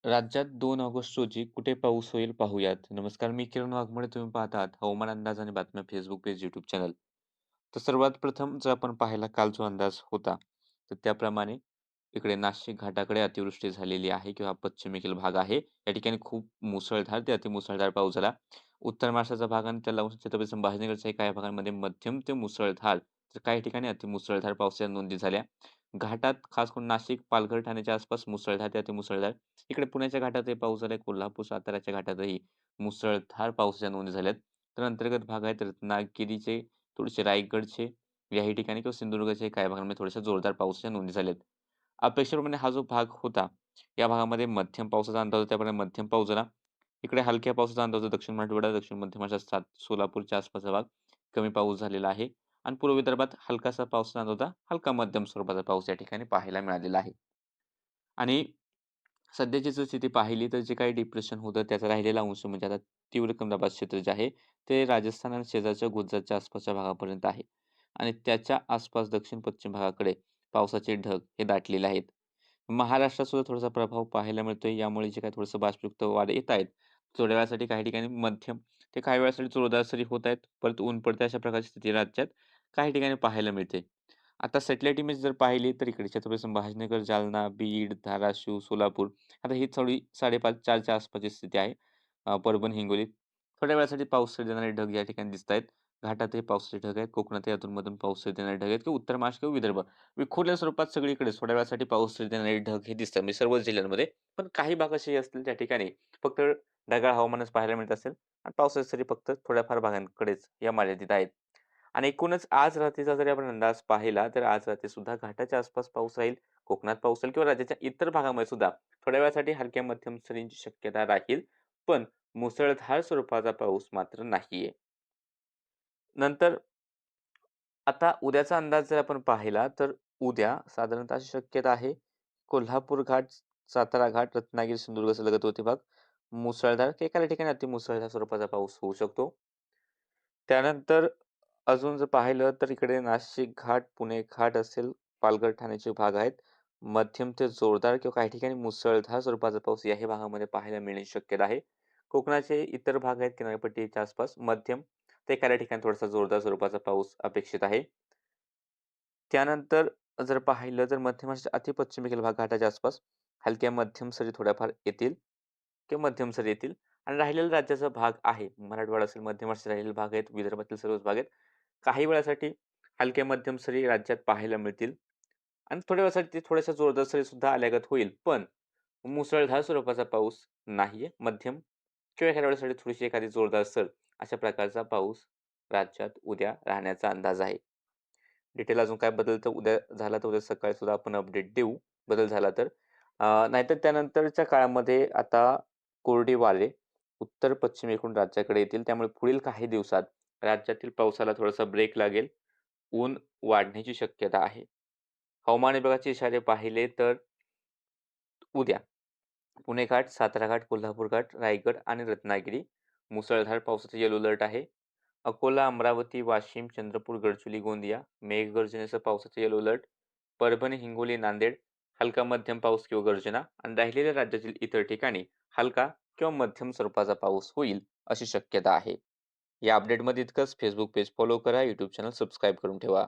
राज्यात 2 ऑगस्ट रोजी कुठे पाऊस होईल पाहूयात. नमस्कार, मी किरण वाघमोडे. तुम्ही पाहत आहात हवामान अंदाज आणि बातम्या फेसबुक पेज, यूट्यूब चॅनल. तर सर्वात प्रथम जर आपण पाहिला काल जो अंदाज होता, तर त्याप्रमाणे इकडे नाशिक घाटाकडे अतिवृष्टी झालेली आहे किंवा पश्चिमेकडील भाग आहे. या ठिकाणी खूप मुसळधार ते अतिमुसळधार पाऊस झाला. उत्तर महाराष्ट्राचा भाग आणि त्याला छत्रपती संभाजीनगरच्याही काही भागांमध्ये मध्यम ते मुसळधार, तर काही ठिकाणी अतिमुसळधार पावसाच्या नोंदी झाल्या. घाटात खास करून नाशिक, पालघर, ठाण्याच्या आसपास मुसळधार ते अतिमुसळधार. इकडे पुण्याच्या घाटातही पाऊस झालाय. कोल्हापूर, साताऱ्याच्या घाटातही मुसळधार पावसाच्या नोंदी झाल्यात. तर अंतर्गत भाग आहेत रत्नागिरीचे, थोडेसे रायगडचे याही ठिकाणी किंवा सिंधुदुर्गाच्या काही भागांमध्ये थोड्याशा जोरदार पावसाच्या नोंदी झाल्यात. अपेक्षेप्रमाणे हा जो भाग होता, या भागामध्ये मध्यम पावसाचा अंदाज होता. त्याप्रमाणे मध्यम पाऊस झाला. इकडे हलक्या पावसाचा अंदाज होता. दक्षिण मराठवाडा, दक्षिण मध्य महाराष्ट्रात सोलापूरच्या आसपासचा भाग कमी पाऊस झालेला आहे आणि पूर्व विदर्भात हलकासा पावसाचा अंदाज होता. हलका मध्यम स्वरूपाचा पाऊस या ठिकाणी पाहायला मिळालेला आहे. आणि सध्याची जर स्थिती पाहिली तर जे काही डिप्रेशन होतं त्याचा राहिलेला अंश म्हणजे आता तीव्र कमी क्षेत्र जे आहे ते राजस्थान आणि शेजारच्या गुजरातच्या आसपासच्या भागापर्यंत आहे आणि त्याच्या आसपास दक्षिण पश्चिम भागाकडे पावसाचे ढग हे दाटलेले आहेत. महाराष्ट्रात सुद्धा थोडासा प्रभाव पाहायला मिळतोय. यामुळे जे काही थोडंसं बाष्पयुक्त वारे येत आहेत, थोड्या वेळासाठी काही ठिकाणी मध्यम ते काही वेळासाठी जोरदार सरी होत आहेत. परत ऊन पडते अशा प्रकारची स्थिती राज्यात काही ठिकाणी पाहायला मिळते. आता सॅटेलाईट इमेज जर पाहिली तर इकडे छत्रपती संभाजीनगर, जालना, बीड, धाराशिव, सोलापूर आता ही थोडी 5:30-4च्या आसपासची स्थिती आहे. परभणी, हिंगोलीत थोड्या वेळासाठी पाऊस देणारे ढग या ठिकाणी दिसतायत. घाटातही पावसाचे ढग आहेत. कोकणातही अधूनमधून पाऊस देणारे ढग आहेत किंवा उत्तर महाराष्ट्र किंवा विदर्भ विखुरलेल्या स्वरूपात सगळीकडे थोड्या वेळासाठी पाऊस देणारे ढग हे दिसतात. म्हणजे सर्वच जिल्ह्यांमध्ये. पण काही भाग असे असतील त्या ठिकाणी फक्त ढगाळ हवामानच पाहायला मिळत असेल आणि पावसाच्या सरी फक्त थोड्याफार भागांकडेच या मर्यादित आहेत. आणि एकूणच आज रात्रीचा जरी आपण अंदाज पाहिला, तर आज रात्री सुद्धा घाटाच्या आसपास पाऊस राहील, कोकणात पाऊस राहील किंवा राज्याच्या इतर भागामध्ये सुद्धा थोड्या वेळासाठी हलक्या मध्यम सरींची शक्यता राहील. पण मुसळधार स्वरूपाचा पाऊस मात्र नाहीये. नंतर आता उद्याचा अंदाज जर आपण पाहिला, तर उद्या साधारणतः अशी शक्यता आहे, कोल्हापूर घाट, सातारा घाट, रत्नागिरी, सिंधुदुर्ग लगतवरती भाग मुसळधार की एखाद्या ठिकाणी अतिमुसळधार स्वरूपाचा पाऊस होऊ शकतो. त्यानंतर अजून जर पाहिलं तर इकडे नाशिक घाट, पुणे घाट असेल, पालघर, ठाण्याचे भाग आहेत. मध्यम ते जोरदार किंवा काही ठिकाणी मुसळधार स्वरूपाचा पाऊस याही भागामध्ये पाहायला मिळण्याची शक्यता आहे. कोकणाचे इतर भाग आहेत किनारपट्टीच्या आसपास मध्यम ते एखाद्या ठिकाणी थोडासा जोरदार स्वरूपाचा पाऊस अपेक्षित आहे. त्यानंतर जर पाहिलं तर मध्य महाराष्ट्राच्या अतिपश्चिमेकडील भाग घाटाच्या आसपास हलक्या मध्यम सरी थोड्याफार येतील किंवा मध्यम सरी येतील आणि राहिलेला राज्याचा भाग आहे. मराठवाडा असेल, मध्य महाराष्ट्रात राहिलेले भाग आहेत, विदर्भातील सर्वच भाग आहेत. काही वेळासाठी हलक्या मध्यम सरी राज्यात पाहायला मिळतील आणि थोड्या वेळासाठी ते थोड्याशा जोरदार सरी सुद्धा आल्यागत होईल. पण मुसळधार स्वरूपाचा पाऊस नाहीये. मध्यम किंवा एखाद्या वेळेसाठी थोडीशी एखादी जोरदार सर अशा प्रकारचा पाऊस राज्यात उद्या राहण्याचा अंदाज आहे. डिटेल अजून काय बदल तर उद्या झाला तर उद्या सकाळी सुद्धा आपण अपडेट देऊ, बदल झाला तर. नाहीतर त्यानंतरच्या काळामध्ये आता कोरडी वारे उत्तर पश्चिमेकडून राज्याकडे येतील. त्यामुळे पुढील काही दिवसात राज्यातील पावसाला थोडासा ब्रेक लागेल. ऊन वाढण्याची शक्यता आहे. हवामान विभागाचे इशारे पाहिले तर उद्या पुणे घाट, सातारा घाट, कोल्हापूर घाट, रायगड आणि रत्नागिरी मुसळधार पावसाचा येलो अलर्ट आहे. अकोला, अमरावती, वाशिम, चंद्रपूर, गडचिरोली, गोंदिया मेघगर्जनेसह पावसाचा येलो अलर्ट. परभणी, हिंगोली, नांदेड हलका मध्यम पाऊस किंवा गर्जना आणि राहिलेल्या राज्यातील इतर ठिकाणी हलका किंवा मध्यम स्वरूपाचा पाऊस होईल अशी शक्यता आहे. या अपडेटमध्ये इतकंच. फेसबुक पेज फॉलो करा, यूट्यूब चॅनल सबस्क्राईब करून ठेवा.